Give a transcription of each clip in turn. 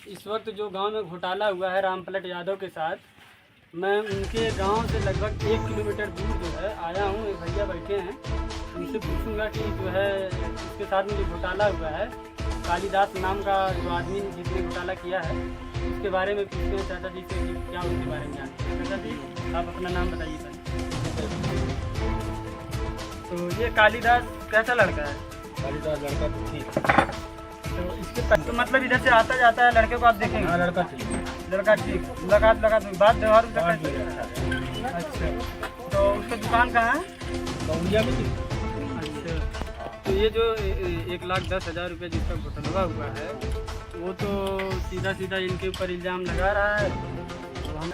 इस वक्त जो गांव में घोटाला हुआ है रामपलट यादव के साथ, मैं उनके गांव से लगभग 1 किलोमीटर दूर जो है आया हूं। एक भैया बैठे हैं, उनसे पूछूंगा कि जो है इसके साथ में जो घोटाला हुआ है, कालीदास नाम का जो आदमी जिसने घोटाला किया है, उसके बारे में पूछते हैं चाचा जी से कि क्या उसके बारे में जानते हैं। चाचा जी, आप अपना नाम बताइए पहले। तो ये कालीदास कैसा लड़का है? कालीदास लड़का तो ठीक, तो इसके तो मतलब इधर से आता जाता है, लड़के को आप देखेंगे? हाँ लड़का ठीक, लड़का ठीक, मुलाकात बात व्यवहार उसका कैसा? अच्छा, तो उसका दुकान कहाँ है? कौड़िया में ठीक। अच्छा, तो ये जो 1,10,000 रुपये जिसका घोटाला हुआ है, वो तो सीधा सीधा इनके ऊपर इल्ज़ाम लगा रहा है। तो हम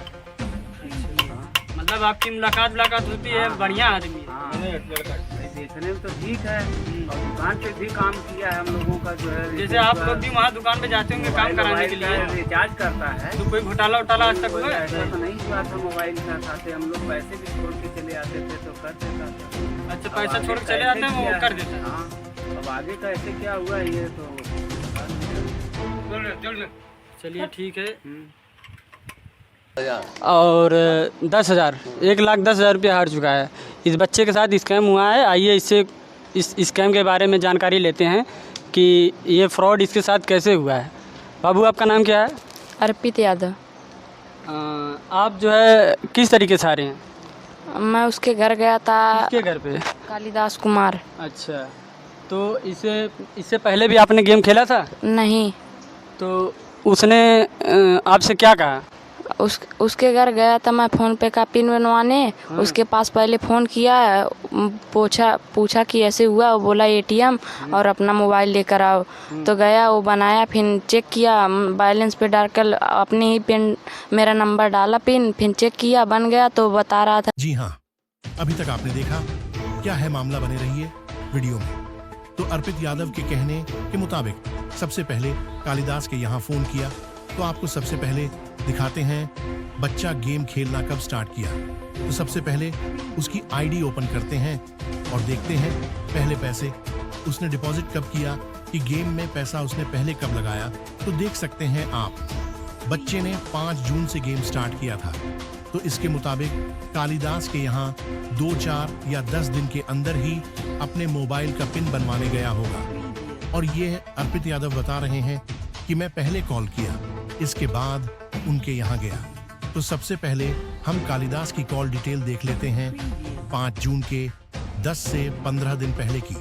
मतलब आपकी मुलाकात होती है, बढ़िया आदमी है। लड़का देखने में तो ठीक है और दुकान पे भी काम किया है हम लोगों का जो है। जैसे आप लोग भी वहाँ दुकान पे जाते होंगे काम कराने के लिए, रिचार्ज करता है। तो कोई घोटाला आज तक हुआ है? ऐसा तो नहीं हुआ था। मोबाइल के साथ हम लोग पैसे भी छोड़ के चले आते थे तो कर देता था। अच्छा, पैसा छोड़ के चले आते हैं, वो कर देता है। हाँ, अब आगे का ऐसे क्या हुआ ये तो चलिए ठीक है। और 10,000 1,10,000 रुपये हार चुका है। इस बच्चे के साथ स्कैम हुआ है। आइए इससे इस स्कैम के बारे में जानकारी लेते हैं कि ये फ्रॉड इसके साथ कैसे हुआ है। बाबू, आपका नाम क्या है? अर्पित यादव। आप जो है किस तरीके से आ रहे हैं? मैं उसके घर गया था। किसके घर पे? कालीदास कुमार। अच्छा, तो इससे पहले भी आपने गेम खेला था? नहीं। तो उसने आपसे क्या कहा? उसके घर गया था मैं फ़ोन पे का पिन बनवाने। उसके पास पहले फ़ोन किया, पूछा कि ऐसे हुआ। वो बोला ATM और अपना मोबाइल लेकर आओ। तो गया, वो बनाया, फिर चेक किया, बैलेंस पे डालकर अपने ही पिन मेरा नंबर डाला, फिर चेक किया, बन गया। तो बता रहा था। जी हाँ, अभी तक आपने देखा क्या है मामला। बने रहिए वीडियो में। तो अर्पित यादव के कहने के मुताबिक सबसे पहले कालीदास के यहाँ फोन किया। तो आपको सबसे पहले दिखाते हैं बच्चा गेम खेलना कब स्टार्ट किया। तो सबसे पहले उसकी आईडी ओपन करते हैं और देखते हैं पहले पैसे उसने डिपॉजिट कब किया, कि गेम में पैसा उसने पहले कब लगाया। तो देख सकते हैं आप, बच्चे ने 5 जून से गेम स्टार्ट किया था। तो इसके मुताबिक कालीदास के यहाँ 2, 4 या 10 दिन के अंदर ही अपने मोबाइल का पिन बनवाने गया होगा। और ये अर्पित यादव बता रहे हैं कि मैं पहले कॉल किया, इसके बाद उनके यहाँ गया। तो सबसे पहले हम कालीदास की कॉल डिटेल देख लेते हैं 5 जून के 10 से 15 दिन पहले की।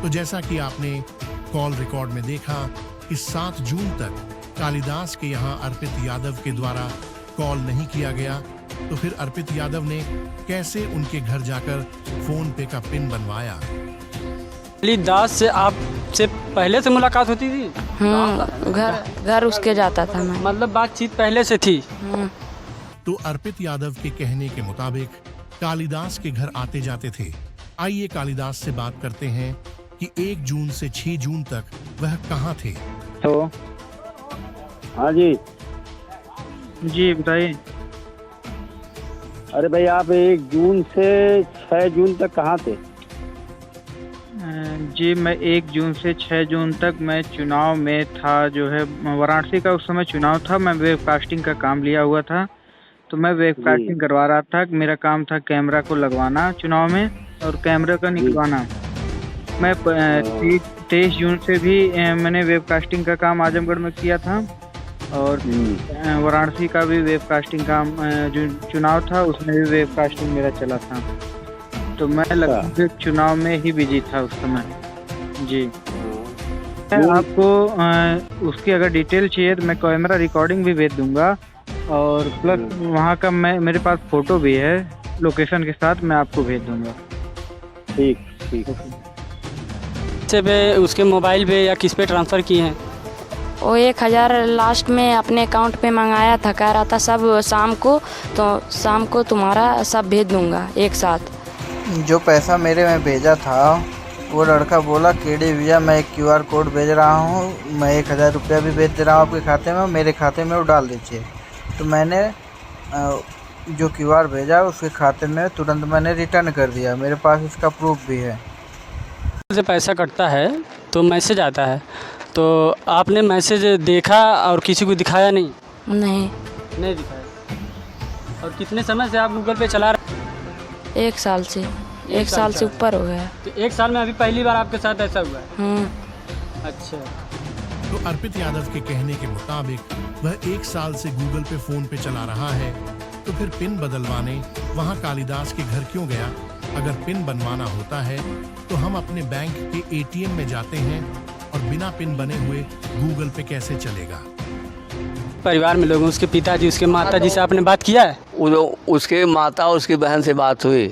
तो जैसा कि आपने कॉल रिकॉर्ड में देखा कि 7 जून तक कालीदास के यहाँ अर्पित यादव के द्वारा कॉल नहीं किया गया तो फिर अर्पित यादव ने कैसे उनके घर जाकर फोन पे का पिन बनवाया। कालिदास से आपसे पहले से मुलाकात होती थी? घर उसके जाता था मैं। मतलब बातचीत पहले से थी? तो अर्पित यादव के कहने के मुताबिक कालिदास के घर आते जाते थे। आइए कालिदास से बात करते हैं कि 1 जून से 6 जून तक वह कहाँ थे। तो हाँ जी। जी बताइए। अरे भाई आप 1 जून से 6 जून तक कहाँ थे? जी मैं 1 जून से 6 जून तक मैं चुनाव में था, जो है वाराणसी का उस समय चुनाव था। मैं वेबकास्टिंग का काम लिया हुआ था, तो मैं वेबकास्टिंग करवा रहा था। मेरा काम था कैमरा को लगवाना चुनाव में और कैमरे का निकलवाना। मैं 23 जून से भी मैंने वेबकास्टिंग का काम आजमगढ़ में किया था और वाराणसी का भी वेबकास्टिंग काम जो चुनाव था उसमें भी वेबकास्टिंग मेरा चला था। तो मैं लगभग चुनाव में ही बिजी था उस समय। जी मैं आपको उसकी अगर डिटेल चाहिए तो मैं कैमरा रिकॉर्डिंग भी भेज दूंगा और प्लस वहाँ का मेरे पास फोटो भी है लोकेशन के साथ, मैं आपको भेज दूंगा। ठीक ठीक। पे उसके मोबाइल पे या किस पे ट्रांसफ़र किए हैं? वो 1000 लास्ट में अपने अकाउंट पे मंगाया था, कह रहा था सब शाम को, तो शाम को तुम्हारा सब भेज दूंगा एक साथ। जो पैसा मेरे में भेजा था वो लड़का बोला केडी भैया मैं एक QR कोड भेज रहा हूँ, मैं 1000 रुपया भी भेज दे रहा हूँ आपके खाते में, मेरे खाते में वो डाल दीजिए। तो मैंने जो QR भेजा उसके खाते में तुरंत मैंने रिटर्न कर दिया, मेरे पास इसका प्रूफ भी है। से पैसा कटता है तो मैसेज आता है, तो आपने मैसेज देखा और किसी को दिखाया नहीं? नहीं दिखाया। और कितने समय से आप गूगल पे चला रहे? 1 साल से, 1 साल से ऊपर हो गया। तो 1 साल में अभी पहली बार आपके साथ ऐसा हुआ है? अच्छा। तो अर्पित यादव के कहने के मुताबिक वह 1 साल से गूगल पे फोन पे चला रहा है, तो फिर पिन बदलवाने वहां कालिदास के घर क्यों गया? अगर पिन बनवाना होता है तो हम अपने बैंक के ATM में जाते हैं और बिना पिन बने हुए गूगल पे कैसे चलेगा? परिवार में लोगों, उसके पिताजी, उसके माताजी से आपने बात किया है? उसके माता और उसकी बहन से बात हुई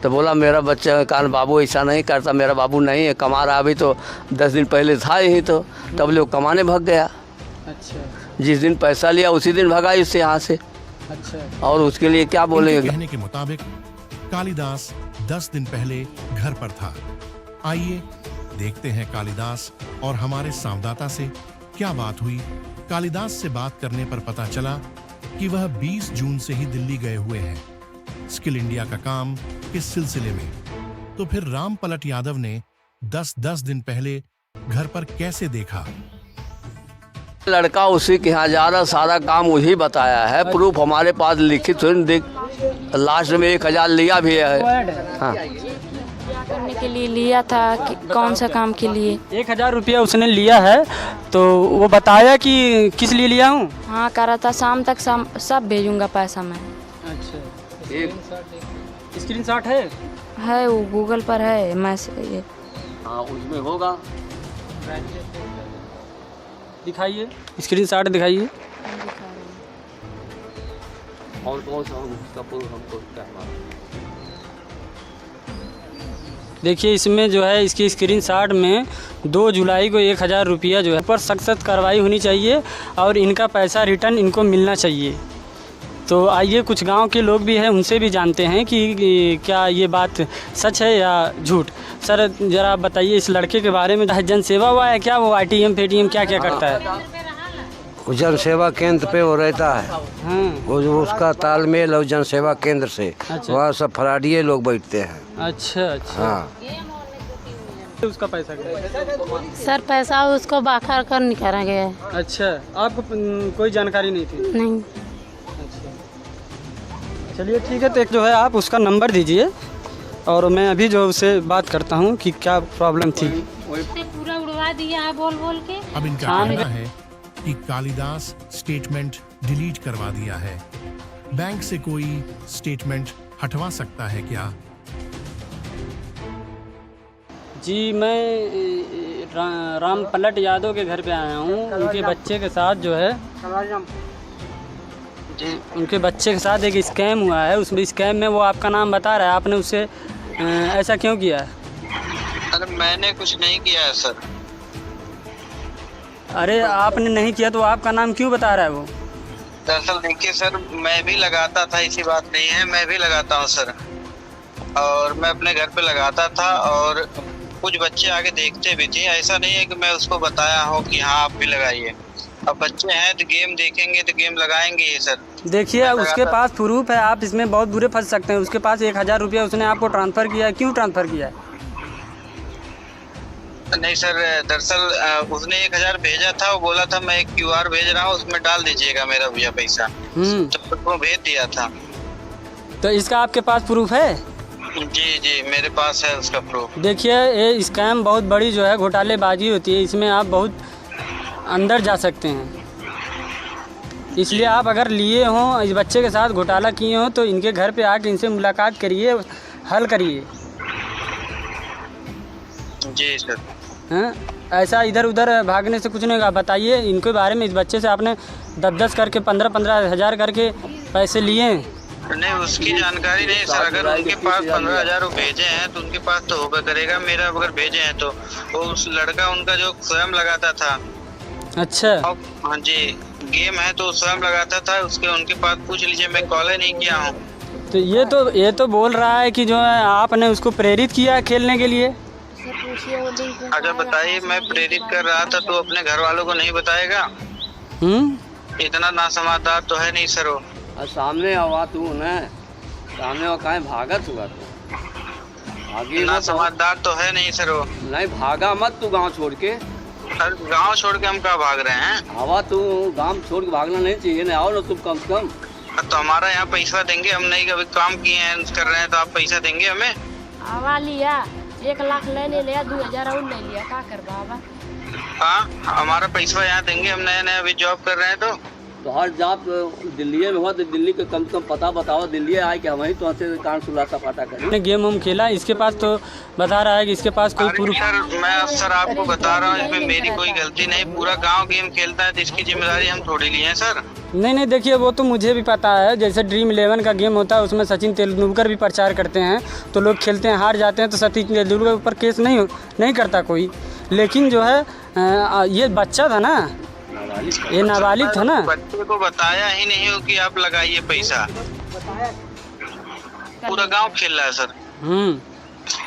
तो बोला मेरा बच्चा कान बाबू ऐसा नहीं करता, मेरा बाबू नहीं है, कमा रहा। अभी तो 10 दिन पहले था यही, तो तब लोग कमाने भाग गया। अच्छा। जिस दिन पैसा लिया उसी दिन भगा इससे यहाँ से। अच्छा। और उसके लिए क्या बोलेंगे? कहने के मुताबिक कालिदास 10 दिन पहले घर पर था। आइए देखते हैं कालिदास और हमारे संवाददाता से क्या बात हुई। कालिदास से बात करने पर पता चला कि वह 20 जून से ही दिल्ली गए हुए हैं स्किल इंडिया का काम किस सिलसिले में। तो फिर राम पलट यादव ने 10 दिन पहले घर पर कैसे देखा? लड़का उसी के यहाँ जा रहा, सारा काम वही बताया है, प्रूफ हमारे पास लिखित देख। लास्ट में 1000 लिया भी है। हाँ, करने के लिए लिया था कि कौन सा काम के लिए? 1000 रुपया उसने लिया है, तो वो बताया कि किस लिए लिया हूँ? हाँ, कह रहा था शाम तक सब भेजूंगा पैसा मैं। अच्छा। एक स्क्रीनशॉट है वो गूगल पर है मैसेज। हाँ उसमें होगा। दिखाइए, स्क्रीनशॉट दिखाइए। और कौन सा उसका प्रूफ हमको देखिए इसमें जो है इसकी स्क्रीनशॉट में 2 जुलाई को 1000 रुपया जो है पर सख्त कार्रवाई होनी चाहिए और इनका पैसा रिटर्न इनको मिलना चाहिए। तो आइए कुछ गांव के लोग भी हैं, उनसे भी जानते हैं कि क्या ये बात सच है या झूठ। सर ज़रा आप बताइए इस लड़के के बारे में। जन सेवा हुआ है क्या? वो ATM पेटीएम क्या क्या करता है? जन सेवा केंद्र पे वो रहता है। हाँ। वो जो उसका तालमेल और जन सेवा केंद्र से। अच्छा। वहाँ सब फराडिये लोग बैठते हैं। अच्छा अच्छा। हाँ। उसका पैसा गया? सर पैसा उसको बाखर कर निकाला गया है। अच्छा, आपको कोई जानकारी नहीं थी? नहीं। अच्छा, चलिए ठीक है। तो एक जो है आप उसका नंबर दीजिए और मैं अभी जो उससे बात करता हूँ कि क्या प्रॉब्लम थी। पूरा उड़वा दिया है बोल बोल के। अब इनका कहना है कि कालिदास स्टेटमेंट डिलीट करवा दिया है। बैंक से कोई स्टेटमेंट हटवा सकता है क्या? जी मैं राम पलट यादव के घर पे आया हूँ, उनके बच्चे के साथ जो है उनके बच्चे के साथ एक स्कैम हुआ है, उसमें स्कैम में वो आपका नाम बता रहा है, आपने उससे ऐसा क्यों किया है? अरे मैंने कुछ नहीं किया है सर। अरे आपने नहीं किया तो आपका नाम क्यों बता रहा है वो? दरअसल देखिए सर, मैं भी लगाता था, ऐसी बात नहीं है, मैं भी लगाता हूँ सर, और मैं अपने घर पे लगाता था और कुछ बच्चे आके देखते भी थे। ऐसा नहीं है कि मैं उसको बताया हो कि हाँ आप भी लगाइए। अब बच्चे हैं तो गेम देखेंगे तो गेम लगाएंगे ही सर। देखिए उसके पास प्रूफ है, आप इसमें बहुत बुरे फंस सकते हैं। उसके पास 1000 रुपया उसने आपको ट्रांसफ़र किया है, क्यों ट्रांसफ़र किया है? नहीं सर, दरअसल उसने 1000 भेजा था, वो बोला था मैं एक QR भेज रहा हूँ, उसमें डाल दीजिएगा मेरा भैया पैसा, तो वो भेज दिया था। तो इसका आपके पास प्रूफ है? जी जी मेरे पास है उसका प्रूफ। देखिए ये स्कैम बहुत बड़ी जो है घोटालेबाजी होती है, इसमें आप बहुत अंदर जा सकते हैं। इसलिए आप अगर लिए हों, इस बच्चे के साथ घोटाला किए हों, तो इनके घर पे आके इनसे मुलाकात करिए, हल करिए। जी सर। हैं ऐसा इधर उधर भागने से कुछ नहीं होगा। बताइए इनके बारे में, इस बच्चे से आपने 10-10 करके 15-15 हज़ार करके पैसे लिए? नहीं उसकी जानकारी नहीं सर। अगर उनके पास 15,000 भेजे हैं तो उनके पास तो होगा करेगा। मेरा अगर भेजे हैं तो वो उस लड़का उनका जो स्वयं लगाता था। अच्छा। हाँ जी, गेम है तो स्वयं लगाता था, उसके उनके पास पूछ लीजिए, मैं कॉल ही नहीं किया हूँ। तो ये तो बोल रहा है कि जो है आपने उसको प्रेरित किया खेलने के लिए। अगर बताइए मैं प्रेरित कर रहा था तो अपने घर वालों को नहीं बताएगा? इतना ना समझदार तो है नहीं सर वो। सामने आवा तू न, सामने वो कहीं भागत हुआ तू, भागी ना समझदार तो है नहीं सर वो। नहीं भागा मत तू गांव छोड़ के। सर गांव छोड़ के हम कहाँ भाग रहे हैं? आवा तू, गांव छोड़ के भागना नहीं चाहिए ना। आओ ना तुम कम से कम। तो हमारा यहाँ पैसा देंगे, हम नहीं कभी काम किए हैं कर रहे हैं तो आप पैसा देंगे हमें? आवा लिया 1 लाख ले लिया, 2000 और ले लिया, क्या कर बाबा? हाँ हमारा पैसा यहाँ देंगे, हम नए नए अभी जॉब कर रहे हैं। तो हर जॉब दिल्ली में हुआ तो दिल्ली का कम से कम पता बताओ, दिल्ली आए कि वहीं तो ऐसे कान सुलाता पाटा करें। गेम हम खेला, इसके पास तो बता रहा है कि इसके पास कोई प्रूफ। सर मैं सर आपको बता रहा हूँ, इसमें मेरी कोई गलती नहीं। पूरा गांव गेम खेलता है तो इसकी जिम्मेदारी हम थोड़ी लिए हैं सर। नहीं देखिए वो तो मुझे भी पता है। जैसे ड्रीम 11 का गेम होता है, उसमें सचिन तेंदुलकर भी प्रचार करते हैं, तो लोग खेलते हैं, हार जाते हैं तो सचिन तेंदुलकर के ऊपर केस नहीं करता कोई। लेकिन जो है ये बच्चा था ना, ये नाबालिग था ना। बच्चे को बताया ही नहीं हो कि आप लगाइए पैसा। पूरा गांव खेल रहा है सर।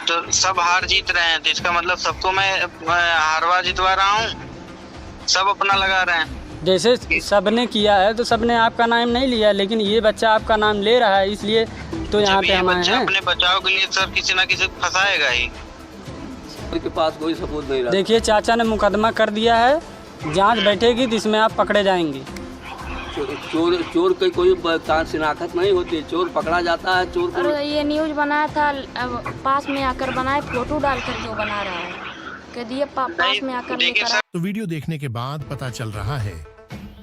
तो सब हार जीत रहे हैं, तो इसका मतलब सबको मैं हारवा जितवा रहा हूँ, सब अपना लगा रहे हैं। जैसे सबने किया है तो सबने आपका नाम नहीं लिया, लेकिन ये बच्चा आपका नाम ले रहा है, इसलिए तो यहाँ पे हम आए हैं। अपने बचाव के लिए सर किसी ना किसी को फंसाएगा ही। उनके पास कोई सबूत नहीं रहा। देखिए चाचा ने मुकदमा कर दिया है, जांच बैठेगी तो इसमें आप पकड़े जाएंगे। चोर की कोई शिनाख्त नहीं होती, चोर पकड़ा जाता है। चोर को ये न्यूज बनाया था, पास में आकर बनाए, फोटो डालकर जो बना रहा है कह दिए पास में आकर लेकर। तो वीडियो देखने के बाद पता चल रहा है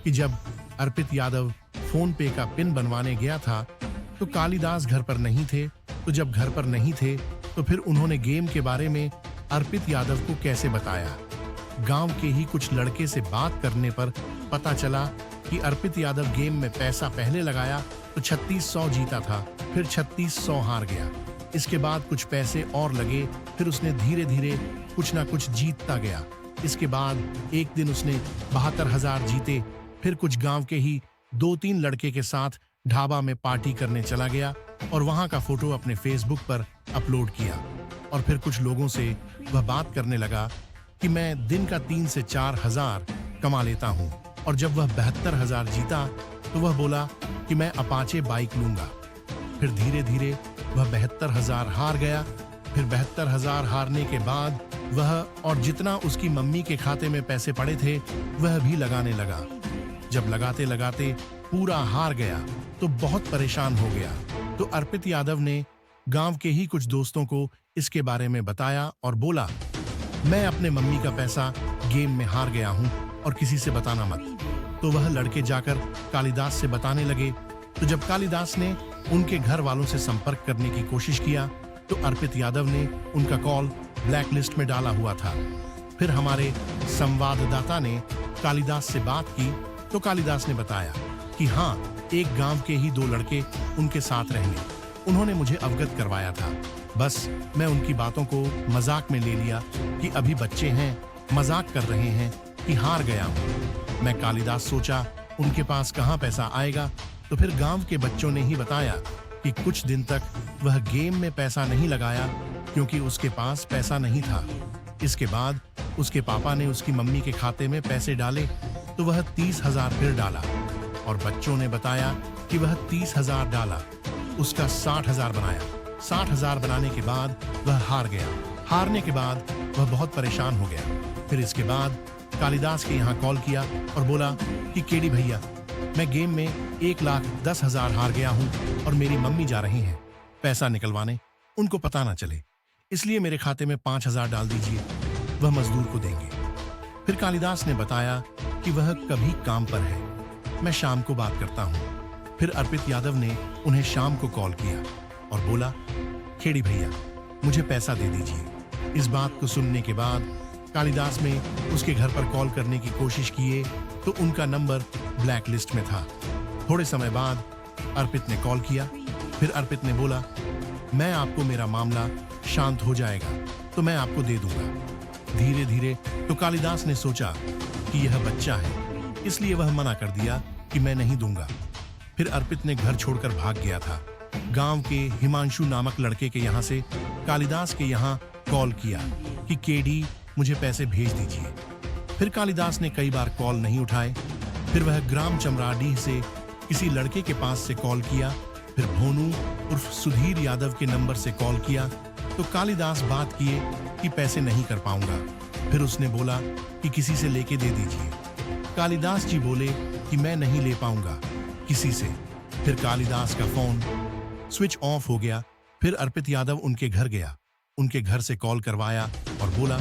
कि जब अर्पित यादव फोन पे का पिन बनवाने गया था तो कालिदास घर पर नहीं थे। तो जब घर पर नहीं थे तो फिर उन्होंने गेम के बारे में अर्पित यादव को कैसे बताया? गांव के ही कुछ लड़के से बात करने पर पता चला कि अर्पित यादव गेम में पैसा पहले लगाया तो 3600 जीता था, फिर 3600 हार गया। इसके बाद कुछ पैसे और लगे, फिर उसने धीरे धीरे कुछ ना कुछ जीतता गया। इसके बाद एक दिन उसने 72,000 जीते। फिर कुछ गांव के ही 2-3 लड़के के साथ ढाबा में पार्टी करने चला गया और वहां का फोटो अपने फेसबुक पर अपलोड किया। और फिर कुछ लोगों से वह बात करने लगा कि मैं दिन का 3 से 4 हजार कमा लेता हूं। और जब वह 72,000 जीता तो वह बोला कि मैं अपाचे बाइक लूंगा। फिर धीरे धीरे वह 72,000 हार गया। फिर 72,000 हारने के बाद वह और जितना उसकी मम्मी के खाते में पैसे पड़े थे वह भी लगाने लगा। जब लगाते लगाते पूरा हार गया तो बहुत परेशान हो गया। तो अर्पित यादव ने गांव के ही कुछ दोस्तों को इसके बारे में बताया और बोला, मैं अपने मम्मी का पैसा गेम में हार गया हूं और किसी से बताना मत। तो वह लड़के जाकर कालिदास से बताने लगे। तो जब कालिदास ने उनके घर वालों से संपर्क करने की कोशिश किया तो अर्पित यादव ने उनका कॉल ब्लैक लिस्ट में डाला हुआ था। फिर हमारे संवाददाता ने कालिदास से बात की तो कालिदास ने बताया कि हाँ, एक गांव के ही 2 लड़के उनके साथ रहने। उन्होंने मुझे अवगत करवाया था। बस मैं उनकी बातों को मजाक में ले लिया कि अभी बच्चे हैं, मजाक कर रहे हैं कि हार गया हूँ। मैं कालिदास सोचा उनके पास कहाँ पैसा आएगा, तो फिर गांव के बच्चों ने ही बताया कि कुछ दिन तक वह गेम में पैसा नहीं लगाया क्योंकि उसके पास पैसा नहीं था। इसके बाद उसके पापा ने उसकी मम्मी के खाते में पैसे डाले तो वह 30,000 फिर डाला, और बच्चों ने बताया कि वह 30,000 डाला, उसका 60,000 बनाया। 60,000 बनाने के बाद वह हार गया। हारने के बाद वह बहुत परेशान हो गया। फिर इसके बाद कालिदास के यहाँ कॉल किया और बोला कि केडी भैया, मैं गेम में 1,10,000 हार गया हूँ और मेरी मम्मी जा रही हैं पैसा निकलवाने, उनको पता ना चले, इसलिए मेरे खाते में 5,000 डाल दीजिए, वह मजदूर को देंगे। फिर कालिदास ने बताया कि वह कभी काम पर है, मैं शाम को बात करता हूँ। फिर अर्पित यादव ने उन्हें शाम को कॉल किया और बोला, खेड़ी भैया मुझे पैसा दे दीजिए। इस बात को सुनने के बाद कालिदास ने उसके घर पर कॉल करने की कोशिश किए तो उनका नंबर ब्लैक लिस्ट में था। थोड़े समय बाद अर्पित ने कॉल किया। फिर अर्पित ने बोला, मैं आपको मेरा मामला शांत हो जाएगा तो मैं आपको दे दूंगा। धीरे धीरे तो कालिदास ने सोचा कि यह बच्चा है, इसलिए वह मना कर दिया कि मैं नहीं दूंगा। फिर अर्पित ने घर छोड़कर भाग गया था। गांव के हिमांशु नामक लड़के के यहाँ से कालिदास के यहाँ कॉल किया कि केडी मुझे पैसे भेज दीजिए। फिर कालिदास ने कई बार कॉल नहीं उठाए। फिर वह ग्राम चमराडीह से किसी लड़के के पास से कॉल किया। फिर भोनू उर्फ सुधीर यादव के नंबर से कॉल किया तो कालिदास बात किए कि पैसे नहीं कर पाऊंगा। फिर उसने बोला कि किसी से लेके दे दीजिए। कालिदास जी बोले कि मैं नहीं ले पाऊंगा किसी से। फिर कालिदास का फोन स्विच ऑफ हो गया। फिर अर्पित यादव उनके घर गया, उनके घर से कॉल करवाया और बोला,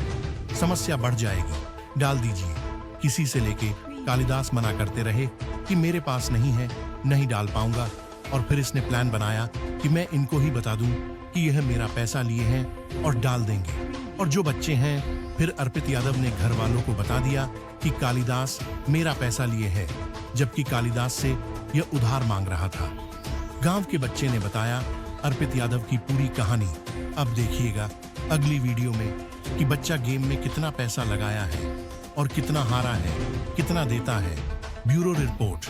समस्या बढ़ जाएगी, डाल दीजिए किसी से लेके। कालिदास मना करते रहे कि मेरे पास नहीं है, नहीं डाल पाऊंगा। और फिर इसने प्लान बनाया कि मैं इनको ही बता दूं कि यह मेरा पैसा लिए हैं और डाल देंगे। और जो बच्चे हैं, फिर अर्पित यादव ने घर वालों को बता दिया कि कालिदास मेरा पैसा लिए है, जबकि कालिदास से यह उधार मांग रहा था। गांव के बच्चे ने बताया अर्पित यादव की पूरी कहानी। अब देखिएगा अगली वीडियो में कि बच्चा गेम में कितना पैसा लगाया है और कितना हारा है, कितना देता है। Bureau report.